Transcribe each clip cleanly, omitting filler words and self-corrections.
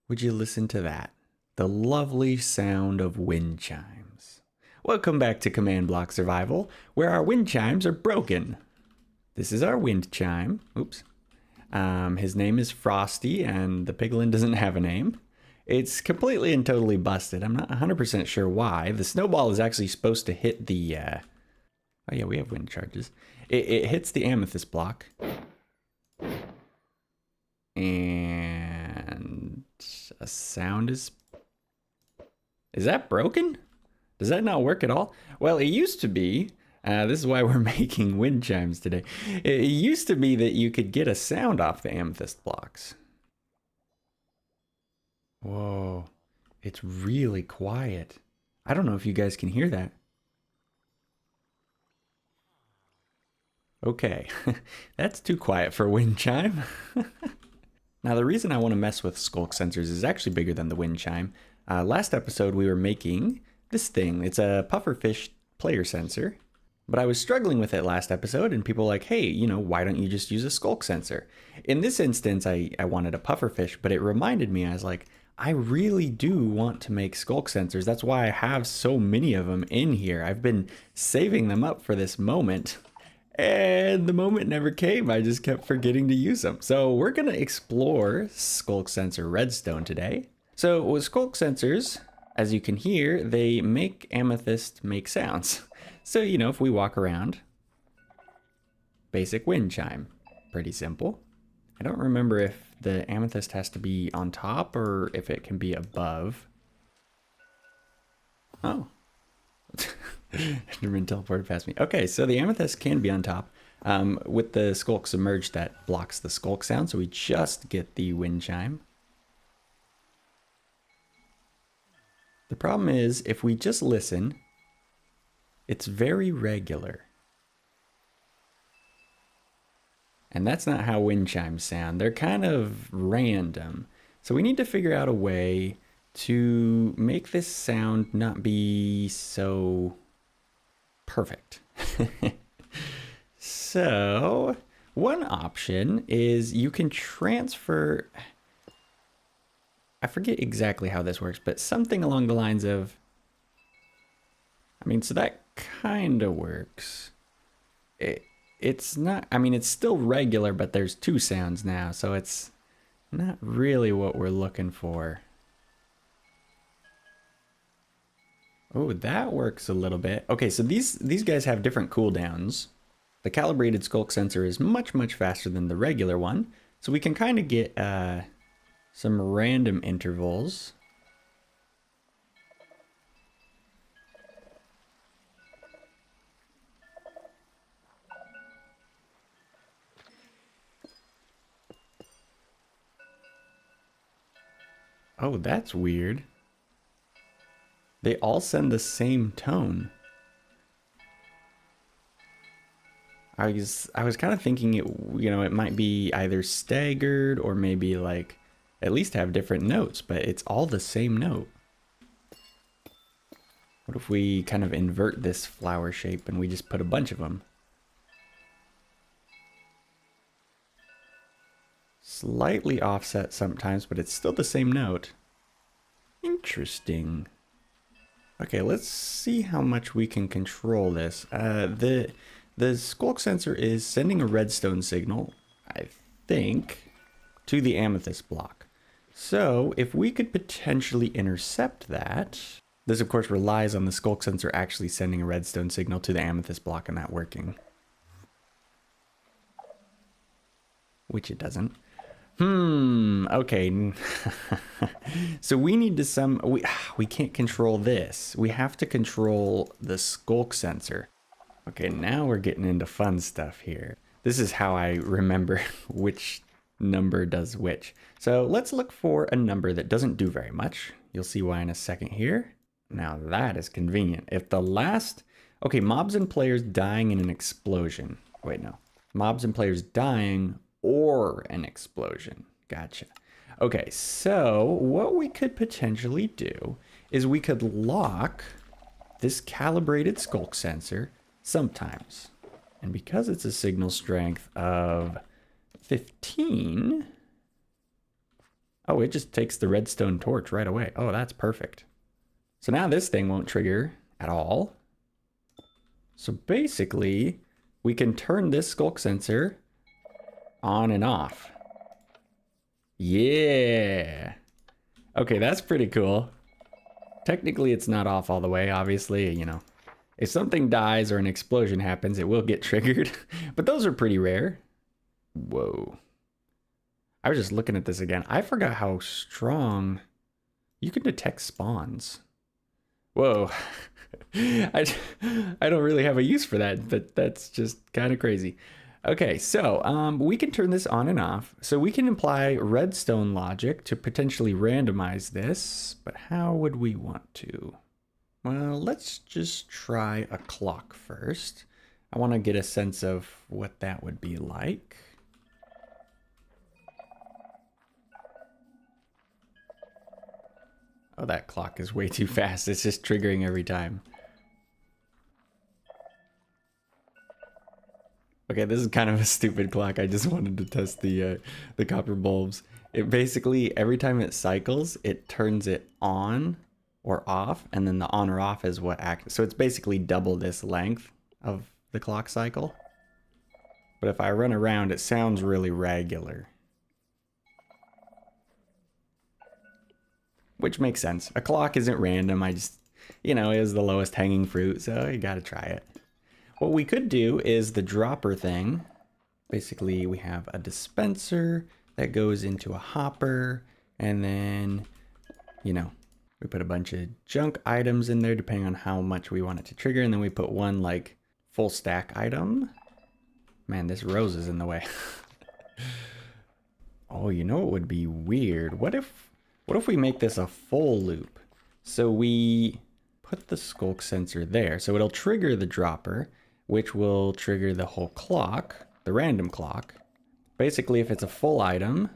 Would you listen to that? The lovely sound of wind chimes. Welcome back to Command Block Survival, where our wind chimes are broken. This is our wind chime. Oops. His name is Frosty, and the piglin doesn't have a name. It's completely and totally busted. I'm not 100% sure why. The snowball is actually supposed to hit the... Oh yeah, we have wind charges. It hits the amethyst block. And a sound is... Is that broken? Does that not work at all? Well, it used to be... this is why we're making wind chimes today. It used to be that you could get a sound off the amethyst blocks. Whoa, it's really quiet. I don't know if you guys can hear that. Okay, that's too quiet for a wind chime. Now, the reason I want to mess with Sculk sensors is actually bigger than the wind chime. Last episode, we were making this thing. It's a pufferfish player sensor. But I was struggling with it last episode, and people were like, hey, you know, why don't you just use a Sculk sensor? In this instance, I wanted a pufferfish, but it reminded me, I was like, I really do want to make Sculk sensors. That's why I have so many of them in here. I've been saving them up for this moment, and the moment never came. I just kept forgetting to use them. So we're going to explore Sculk sensor redstone today. So with Sculk sensors, as you can hear, they make amethyst make sounds. So, you know, if we walk around, basic wind chime, pretty simple. I don't remember if the amethyst has to be on top or if it can be above. Oh, Enderman teleported past me. Okay, so the amethyst can be on top. With the Sculk submerged, that blocks the Sculk sound, so we just get the wind chime. The problem is, if we just listen, it's very regular. And that's not how wind chimes sound. They're kind of random. So we need to figure out a way to make this sound not be so perfect. So one option is you can transfer... I forget exactly how this works, but something along the lines of... I mean, so that kind of works. It's not, I mean, it's still regular, but there's two sounds now, so it's not really what we're looking for. Oh, that works a little bit. Okay, so these guys have different cooldowns. The calibrated Sculk sensor is much, much faster than the regular one, so we can kind of get some random intervals. Oh, that's weird. They all send the same tone. I was kind of thinking it, you know, it might be either staggered or maybe like at least have different notes, but it's all the same note. What if we kind of invert this flower shape and we just put a bunch of them? Slightly offset sometimes, but it's still the same note. Interesting. Okay, let's see how much we can control this. The Sculk sensor is sending a redstone signal, I think, to the amethyst block. So if we could potentially intercept that, this of course relies on the Sculk sensor actually sending a redstone signal to the amethyst block and that working. Which it doesn't. Okay. So we need to we can't control this. We have to control the Sculk sensor. Okay, now we're getting into fun stuff here. This is how I remember which number does which. So let's look for a number that doesn't do very much. You'll see why in a second here. Now that is convenient. If the last, okay, mobs and players dying in an explosion. Wait, no. Mobs and players dying or an explosion. Gotcha. Okay, so what we could potentially do is we could lock this calibrated Sculk sensor sometimes. And because it's a signal strength of 15, Oh, it just takes the redstone torch right away. Oh, that's perfect. So now this thing won't trigger at all. So basically, we can turn this sculk sensor on and off. Yeah. Okay, that's pretty cool. Technically, it's not off all the way, obviously, you know. If something dies or an explosion happens, it will get triggered. But those are pretty rare. Whoa. I was just looking at this again. I forgot how strong you can detect spawns. Whoa. I don't really have a use for that, but that's just kind of crazy. Okay, so we can turn this on and off. So we can apply redstone logic to potentially randomize this, but how would we want to? Well, let's just try a clock first. I want to get a sense of what that would be like. Oh, that clock is way too fast. It's just triggering every time. Okay, this is kind of a stupid clock. I just wanted to test the copper bulbs. It basically, every time it cycles, it turns it on or off, and then the on or off is what acts. So it's basically double this length of the clock cycle. But if I run around, it sounds really regular. Which makes sense. A clock isn't random. I just, you know, it was the lowest hanging fruit, so you gotta try it. What we could do is the dropper thing. Basically, we have a dispenser that goes into a hopper, and then, you know, we put a bunch of junk items in there depending on how much we want it to trigger, and then we put one like full stack item. Man, this rose is in the way. Oh, you know what would be weird? What if we make this a full loop? So we put the sculk sensor there, so it'll trigger the dropper, which will trigger the whole clock, the random clock. Basically, if it's a full item,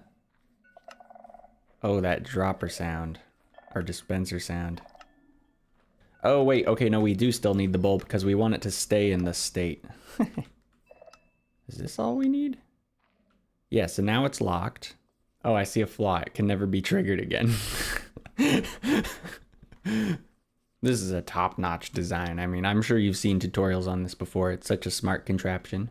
oh, that dropper sound, or dispenser sound. Oh, wait, okay, no, we do still need the bulb because we want it to stay in the state. Is this all we need? Yeah, so now it's locked. Oh, I see a flaw. It can never be triggered again. This is a top-notch design. I mean, I'm sure you've seen tutorials on this before. It's such a smart contraption.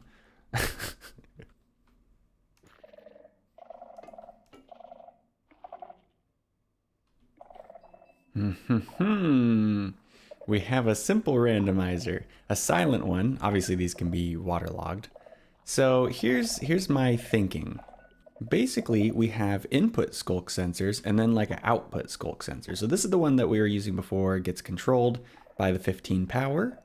We have a simple randomizer, a silent one. Obviously, these can be waterlogged. So here's my thinking. Basically, we have input sculk sensors and then like an output sculk sensor. So this is the one that we were using before. It gets controlled by the 15 power.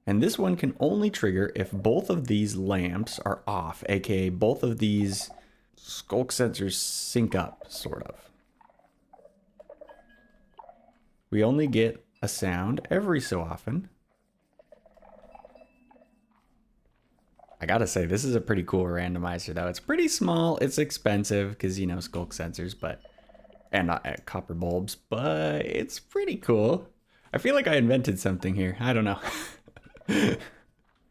And this one can only trigger if both of these lamps are off, aka both of these sculk sensors sync up, sort of. We only get a sound every so often. I gotta say, this is a pretty cool randomizer though. It's pretty small, it's expensive because, you know, sculk sensors, and copper bulbs, but it's pretty cool. I feel like I invented something here. I don't know.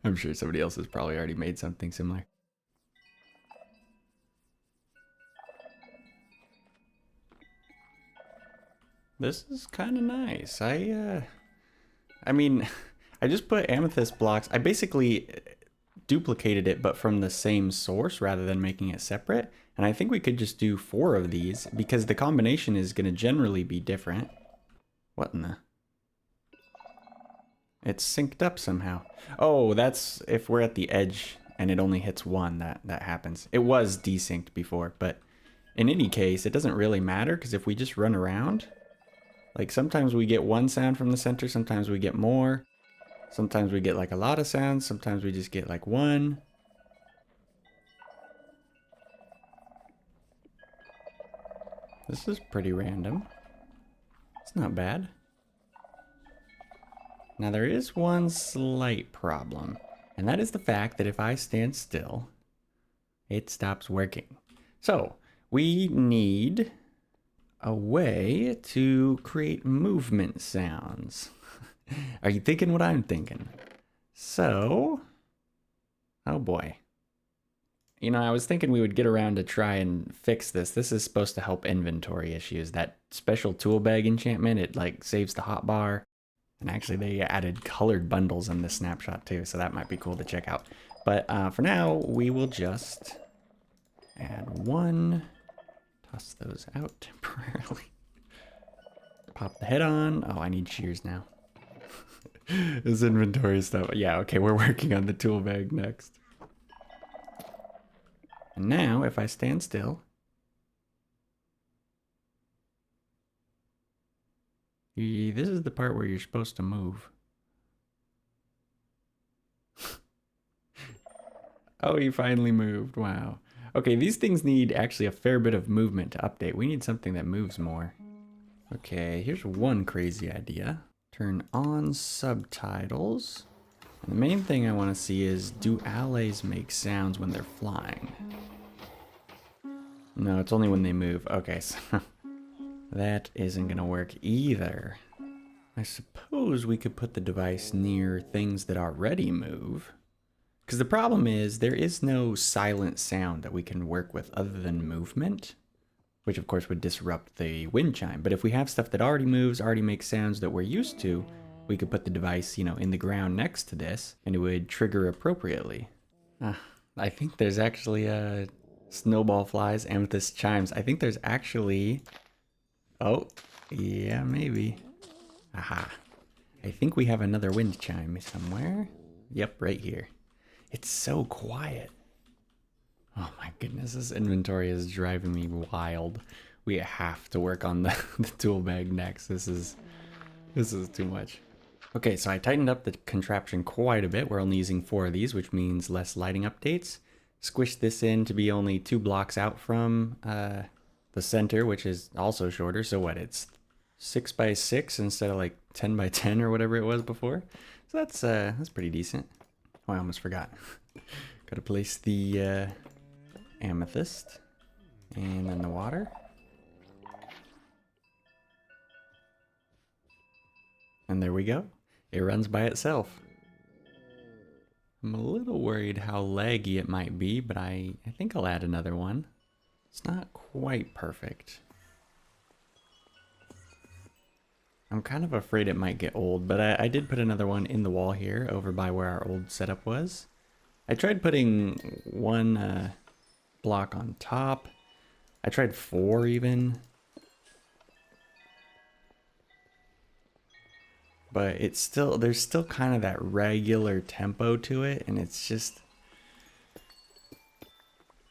I'm sure somebody else has probably already made something similar. This is kind of nice. I mean, I just put amethyst blocks. I basically duplicated it, but from the same source rather than making it separate. And I think we could just do 4 of these because the combination is going to generally be different. What in the? It's synced up somehow. Oh, that's if we're at the edge and it only hits 1, that happens. It was desynced before, but in any case, it doesn't really matter because if we just run around, like sometimes we get 1 sound from the center, sometimes we get more. Sometimes we get like a lot of sounds, sometimes we just get like 1. This is pretty random. It's not bad. Now there is one slight problem, and that is the fact that if I stand still, it stops working. So we need a way to create movement sounds. Are you thinking what I'm thinking? So, oh boy. You know, I was thinking we would get around to try and fix this. This is supposed to help inventory issues. That special tool bag enchantment, it like saves the hotbar. And actually they added colored bundles in this snapshot too, so that might be cool to check out. But for now, we will just add one, toss those out temporarily. Pop the head on. Oh, I need shears now. This inventory stuff. Yeah, okay, we're working on the tool bag next. And now, if I stand still, this is the part where you're supposed to move. Oh, you finally moved. Wow. Okay, these things need actually a fair bit of movement to update. We need something that moves more. Okay, here's one crazy idea. Turn on subtitles. And the main thing I want to see is, do allies make sounds when they're flying? No, it's only when they move. Okay, so that isn't going to work either. I suppose we could put the device near things that already move. Because the problem is, there is no silent sound that we can work with other than movement, which of course would disrupt the wind chime. But if we have stuff that already moves, already makes sounds that we're used to, we could put the device, you know, in the ground next to this, and it would trigger appropriately. I think there's actually snowball flies, amethyst chimes. I think there's actually... Oh, yeah, maybe. Aha. I think we have another wind chime somewhere. Yep, right here. It's so quiet. Oh my goodness, this inventory is driving me wild. We have to work on the tool bag next. This is too much. Okay, so I tightened up the contraption quite a bit. We're only using 4 of these, which means less lighting updates. Squished this in to be only 2 blocks out from the center, which is also shorter. So what, it's 6 by 6 instead of like 10 by 10 or whatever it was before. So that's pretty decent. Oh, I almost forgot. Gotta place the amethyst and then the water. And there we go. It runs by itself. I'm a little worried how laggy it might be, but I think I'll add another one. It's not quite perfect. I'm kind of afraid it might get old, but I did put another one in the wall here over by where our old setup was. I tried putting 1 block on top. I tried 4 even. But it's still, there's still kind of that regular tempo to it, and it's just,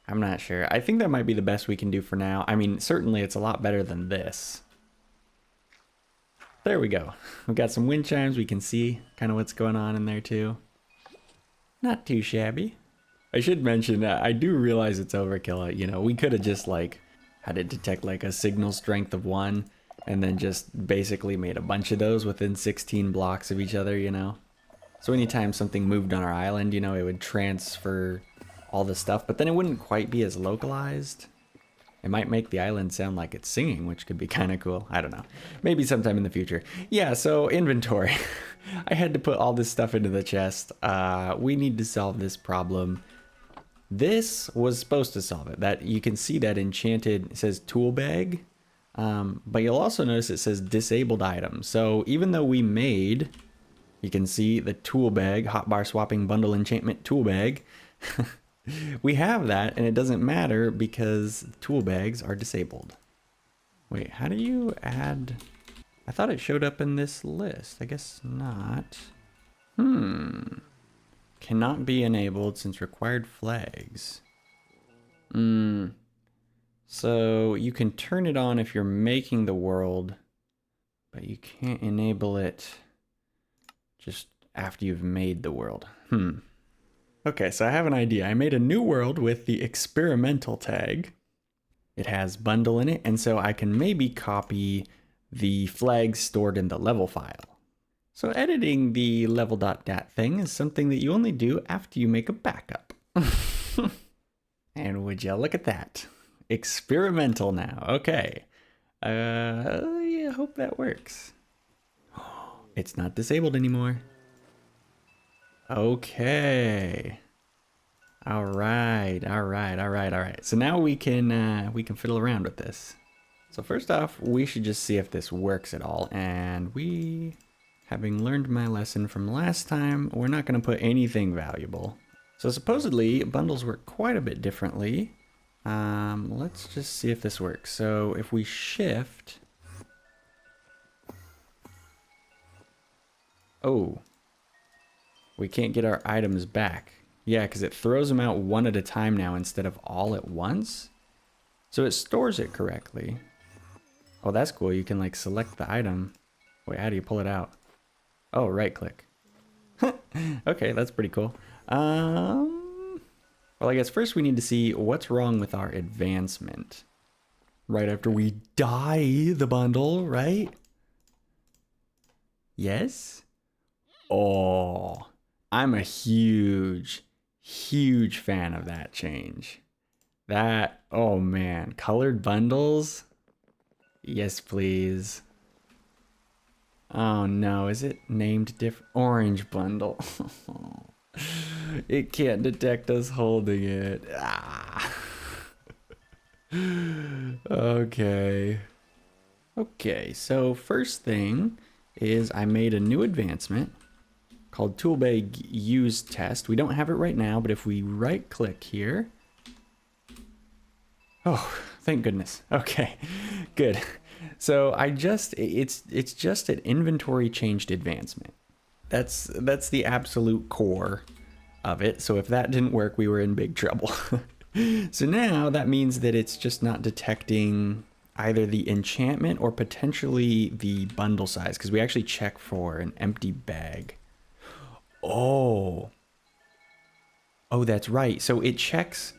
I'm not sure. I think that might be the best we can do for now. I mean, certainly it's a lot better than this. There we go. We've got some wind chimes. We can see kind of what's going on in there too. Not too shabby. I should mention that I do realize it's overkill. You know, we could have just like had it detect like a signal strength of 1 and then just basically made a bunch of those within 16 blocks of each other, you know. So anytime something moved on our island, you know, it would transfer all the stuff, but then it wouldn't quite be as localized. It might make the island sound like it's singing, which could be kind of cool. I don't know. Maybe sometime in the future. Yeah, so inventory. I had to put all this stuff into the chest. We need to solve this problem. This was supposed to solve it. That you can see that enchanted, it says tool bag, but you'll also notice it says disabled item. So even though we made, you can see the tool bag, hotbar swapping bundle enchantment tool bag, we have that and it doesn't matter because tool bags are disabled. Wait, how do you add? I thought it showed up in this list. I guess not. Cannot be enabled since required flags. So you can turn it on if you're making the world, but you can't enable it just after you've made the world. Okay, so I have an idea. I made a new world with the experimental tag. It has bundle in it, and so I can maybe copy the flags stored in the level file. So editing the level.dat thing is something that you only do after you make a backup. And would you look at that? Experimental now. Okay. Yeah, hope that works. It's not disabled anymore. Okay. All right, all right, all right, all right. So now we can fiddle around with this. So first off, we should just see if this works at all. And we, having learned my lesson from last time, we're not going to put anything valuable. So supposedly bundles work quite a bit differently. Let's just see if this works. So if we shift, oh, we can't get our items back. Yeah, because it throws them out one at a time now instead of all at once. So it stores it correctly. Oh, that's cool. You can like select the item. Wait, how do you pull it out? Oh, right click. Okay, that's pretty cool. Well, I guess first we need to see what's wrong with our advancement. Right after we dye the bundle, right? Yes? Oh, I'm a huge fan of that change. That, oh man, colored bundles? Yes, please. Oh no, is it named different? Orange bundle. It can't detect us holding it. Ah. Okay. Okay, so first thing is I made a new advancement called toolbag use test. We don't have it right now, but if we right click here. Oh, thank goodness. Okay, good. So it's just an inventory changed advancement. That's the absolute core of it. So if that didn't work, we were in big trouble. So now that means that it's just not detecting either the enchantment or potentially the bundle size, because we actually check for an empty bag. Oh, that's right. So it checks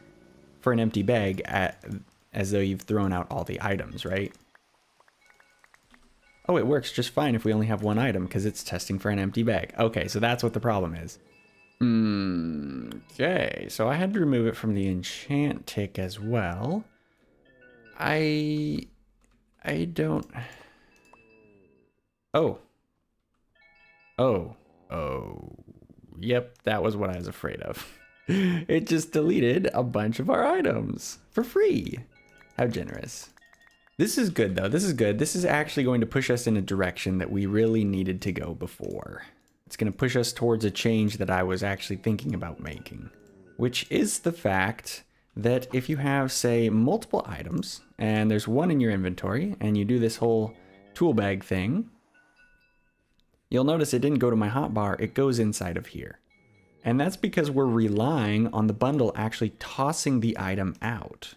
for an empty bag as though you've thrown out all the items, right? Oh, it works just fine if we only have one item because it's testing for an empty bag. Okay, so that's what the problem is. Okay, so I had to remove it from the enchant tick as well. I don't... Oh. Yep, that was what I was afraid of. It just deleted a bunch of our items for free. How generous. This is good though, this is good. This is actually going to push us in a direction that we really needed to go before. It's going to push us towards a change that I was actually thinking about making, which is the fact that if you have, say, multiple items and there's one in your inventory and you do this whole tool bag thing, you'll notice it didn't go to my hotbar, it goes inside of here. And that's because we're relying on the bundle actually tossing the item out.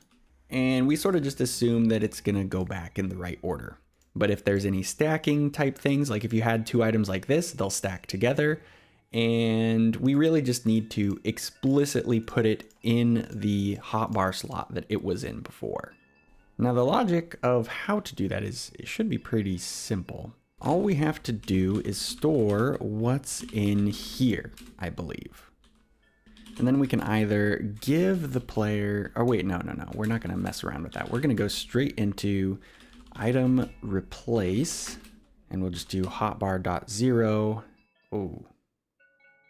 And we sort of just assume that it's gonna go back in the right order. But if there's any stacking type things, like if you had two items like this, they'll stack together. And we really just need to explicitly put it in the hotbar slot that it was in before. Now the logic of how to do that is, it should be pretty simple. All we have to do is store what's in here, I believe. And then we can either give the player, or wait, no, we're not gonna mess around with that. We're gonna go straight into item replace, and we'll just do hotbar.0. Oh,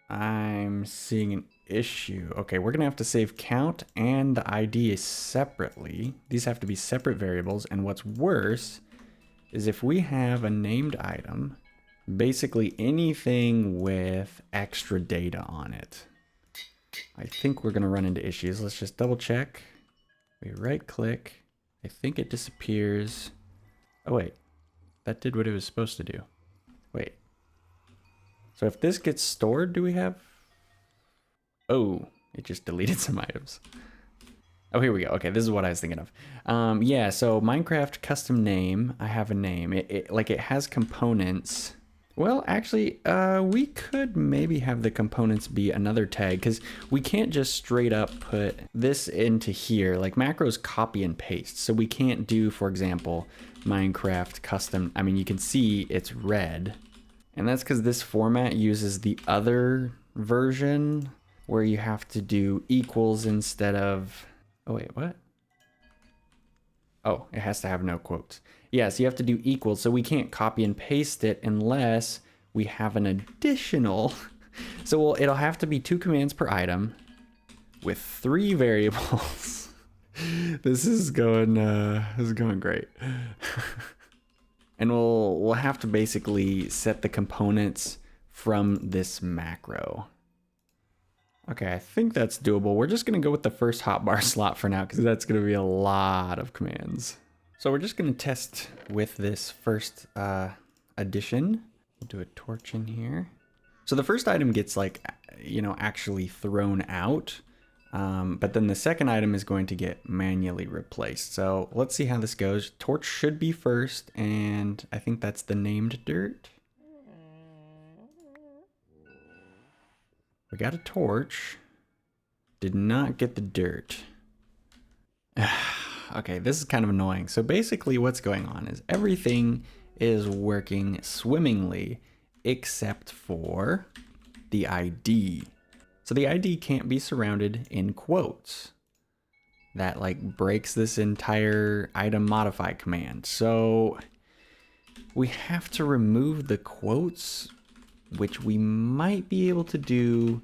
I'm seeing an issue. Okay, we're gonna have to save count and the ID separately. These have to be separate variables, and what's worse is if we have a named item, basically anything with extra data on it, I think we're gonna run into issues. Let's just double check. We right click. I think it disappears. Oh wait, that did what it was supposed to do. Wait. So if this gets stored, do we have? Oh, it just deleted some items. Oh, here we go. Okay, this is what I was thinking of. Yeah, so Minecraft custom name, I have a name. It has components. Well, actually, we could maybe have the components be another tag, because we can't just straight up put this into here. Like macros copy and paste. So we can't do, for example, Minecraft custom. I mean, you can see it's red. And that's because this format uses the other version where you have to do equals instead of... Oh, wait, what? Oh, it has to have no quotes. Yeah, so you have to do equals, so we can't copy and paste it unless we have an additional. So it'll have to be 2 commands per item with 3 variables. This is going great. And we'll have to basically set the components from this macro. Okay, I think that's doable. We're just gonna go with the first hotbar slot for now because that's gonna be a lot of commands. So we're just gonna test with this first addition. We'll do a torch in here. So the first item gets like, you know, actually thrown out. But then the second item is going to get manually replaced. So let's see how this goes. Torch should be first, and I think that's the named dirt. We got a torch. Did not get the dirt. Okay, this is kind of annoying. So basically what's going on is everything is working swimmingly except for the ID. So the ID can't be surrounded in quotes. That like breaks this entire item modify command. So we have to remove the quotes, which we might be able to do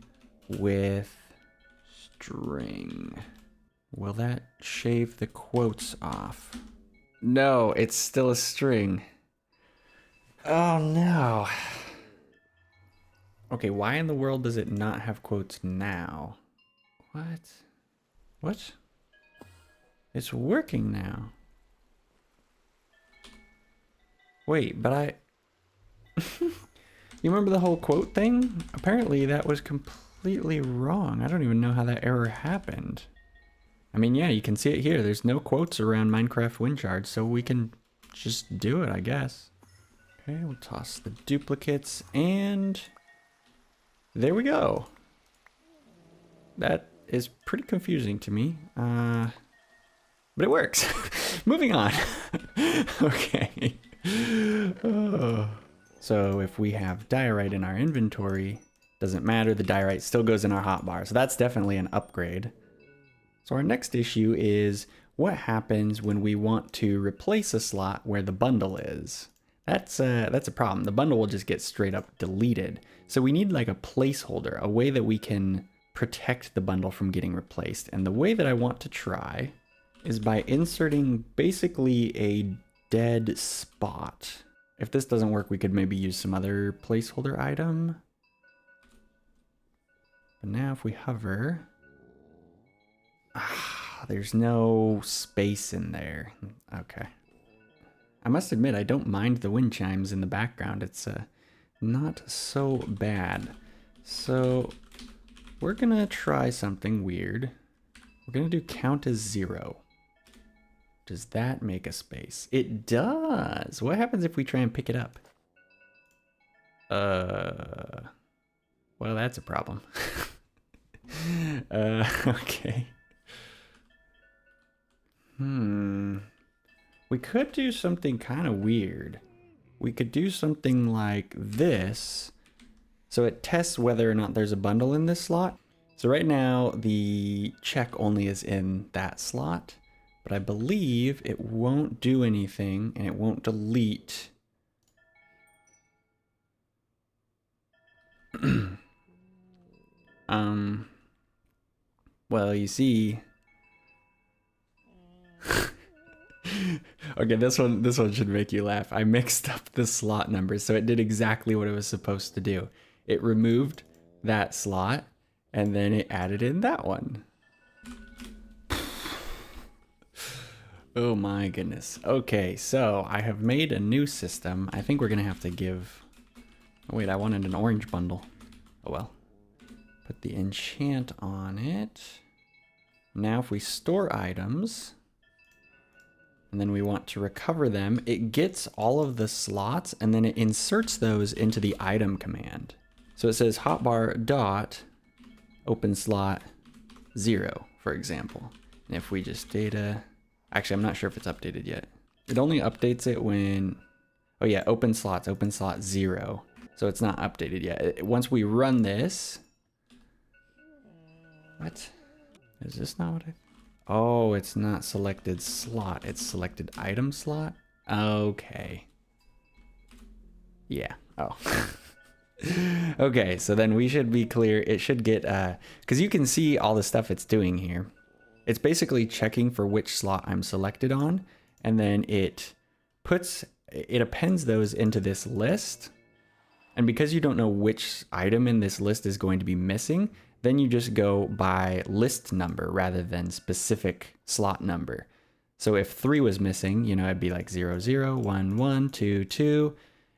with string. Will that shave the quotes off? No, it's still a string. Oh no. Okay, why in the world does it not have quotes now? What? What? It's working now. Wait, but I... You remember the whole quote thing? Apparently that was completely wrong. I don't even know how that error happened. I mean, yeah, you can see it here. There's no quotes around Minecraft WinCharge, so we can just do it, I guess. Okay, we'll toss the duplicates, and there we go. That is pretty confusing to me, but it works. Moving on. Okay. Oh. So if we have diorite in our inventory, doesn't matter, the diorite still goes in our hotbar. So that's definitely an upgrade. So our next issue is what happens when we want to replace a slot where the bundle is. That's a problem. The bundle will just get straight up deleted. So we need like a placeholder, a way that we can protect the bundle from getting replaced. And the way that I want to try is by inserting basically a dead spot. If this doesn't work, we could maybe use some other placeholder item. But now if we hover, there's no space in there. Okay. I must admit, I don't mind the wind chimes in the background. It's not so bad. So we're gonna try something weird. We're gonna do count as 0. Does that make a space? It does. What happens if we try and pick it up? Well, that's a problem. Okay. We could do something kind of weird. We could do something like this. So it tests whether or not there's a bundle in this slot. So right now the check only is in that slot, but I believe it won't do anything and it won't delete. Well, you see. Okay, this one should make you laugh. I mixed up the slot numbers, so it did exactly what it was supposed to do. It removed that slot, and then it added in that one. Oh my goodness. Okay, so I have made a new system. I think we're gonna have to give... Oh wait, I wanted an orange bundle. Oh well. Put the enchant on it. Now if we store items, and then we want to recover them, it gets all of the slots and then it inserts those into the item command. So it says hotbar dot open slot 0, for example. And if we just data, actually I'm not sure if it's updated yet. It only updates it when, oh yeah, open slot 0. So it's not updated yet. Once we run this, what? Is this not what I... Oh, it's not selected slot, it's selected item slot? Okay. Yeah, oh. Okay, so then we should be clear. It should get, because you can see all the stuff it's doing here. It's basically checking for which slot I'm selected on, and then it appends those into this list. And because you don't know which item in this list is going to be missing, then you just go by list number rather than specific slot number. So if 3 was missing, you know, it'd be like 0, 0, 1, 1, 2, 2,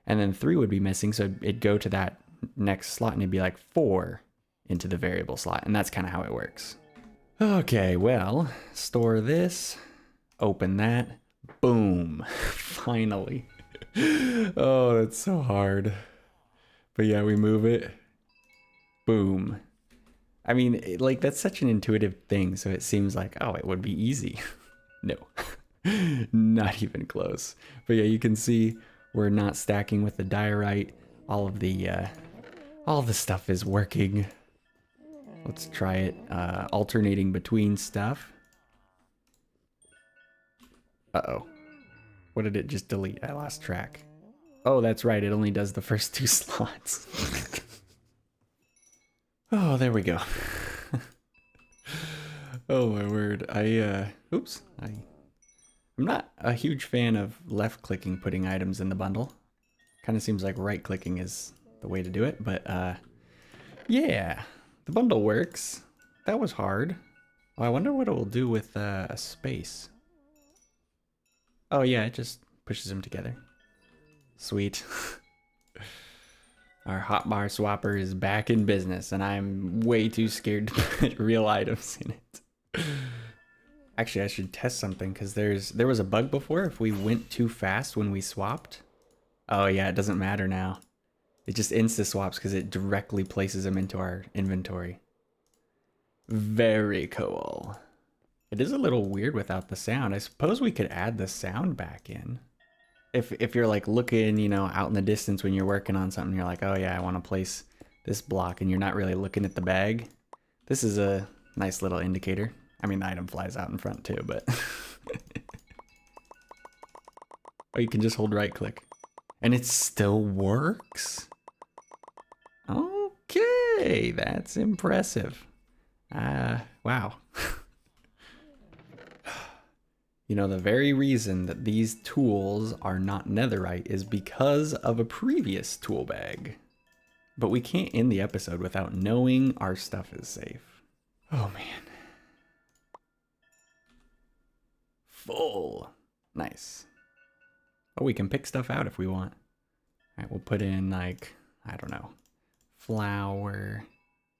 and then 3 would be missing. So it'd go to that next slot and it'd be like 4 into the variable slot. And that's kind of how it works. Okay, well, store this, open that, boom, finally. Oh, that's so hard. But yeah, we move it, boom. I mean, like, that's such an intuitive thing, so it seems like, oh, it would be easy. No, not even close. But yeah, you can see we're not stacking with the diorite. All the stuff is working. Let's try it, alternating between stuff. Uh-oh. What did it just delete? I lost track. Oh, that's right. It only does the first 2 slots. Oh, there we go. Oh my word. I'm not a huge fan of left clicking putting items in the bundle. Kind of seems like right clicking is the way to do it, but yeah, the bundle works. That was hard. Oh, I wonder what it will do with a space. Oh yeah, it just pushes them together. Sweet. Our hotbar swapper is back in business, and I'm way too scared to put real items in it. Actually, I should test something, because there was a bug before if we went too fast when we swapped. Oh yeah, it doesn't matter now. It just insta swaps because it directly places them into our inventory. Very cool. It is a little weird without the sound. I suppose we could add the sound back in. If you're like looking, you know, out in the distance when you're working on something, you're like, oh yeah, I want to place this block, and you're not really looking at the bag. This is a nice little indicator. I mean, the item flies out in front too, but... Oh, you can just hold right click. And it still works? Okay, that's impressive. Wow. You know, the very reason that these tools are not netherite is because of a previous tool bag. But we can't end the episode without knowing our stuff is safe. Oh man. Full. Nice. Oh, we can pick stuff out if we want. All right, we'll put in like, I don't know, flour,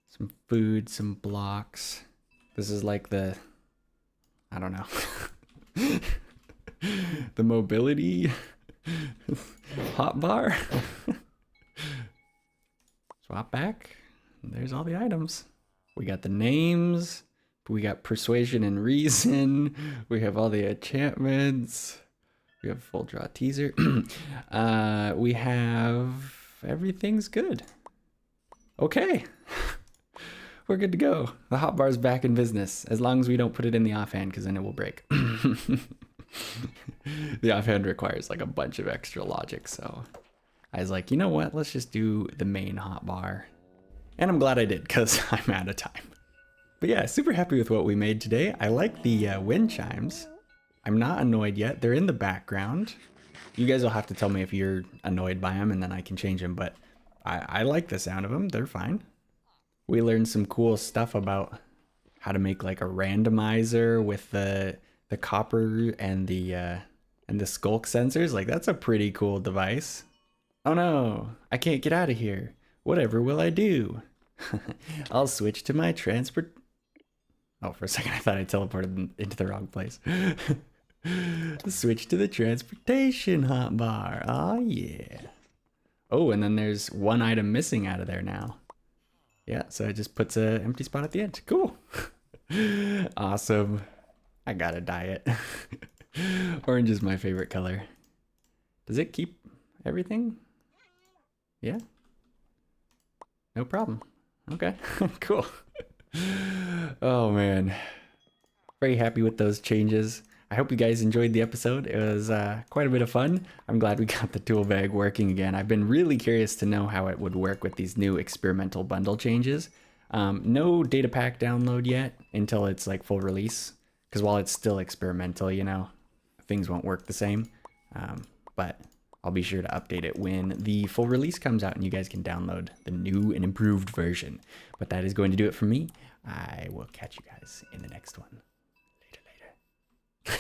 some food, some blocks. This is like the, I don't know, the mobility hotbar. Swap back. There's all the items. We got the names. We got persuasion and reason. We have all the enchantments. We have full draw teaser. We have everything's good. Okay. We're good to go. The hotbar's back in business, as long as we don't put it in the offhand, because then it will break. The offhand requires like a bunch of extra logic, so I was like, you know what? Let's just do the main hotbar. And I'm glad I did, because I'm out of time. But yeah, super happy with what we made today. I like the wind chimes. I'm not annoyed yet. They're in the background. You guys will have to tell me if you're annoyed by them, and then I can change them. But I like the sound of them. They're fine. We learned some cool stuff about how to make like a randomizer with the copper and the Sculk sensors. Like, that's a pretty cool device. Oh no, I can't get out of here. Whatever will I do? I'll switch to my transport. Oh, for a second I thought I teleported into the wrong place. Switch to the transportation hotbar. Oh yeah. Oh, and then there's one item missing out of there now. Yeah, so it just puts an empty spot at the end. Cool. Awesome. I gotta dye it. Orange is my favorite color. Does it keep everything? Yeah. No problem. Okay, cool. Oh man. Very happy with those changes. I hope you guys enjoyed the episode. It was quite a bit of fun. I'm glad we got the tool bag working again. I've been really curious to know how it would work with these new experimental bundle changes. No data pack download yet until it's like full release, because while it's still experimental, you know, things won't work the same. But I'll be sure to update it when the full release comes out and you guys can download the new and improved version. But that is going to do it for me. I will catch you guys in the next one. Later.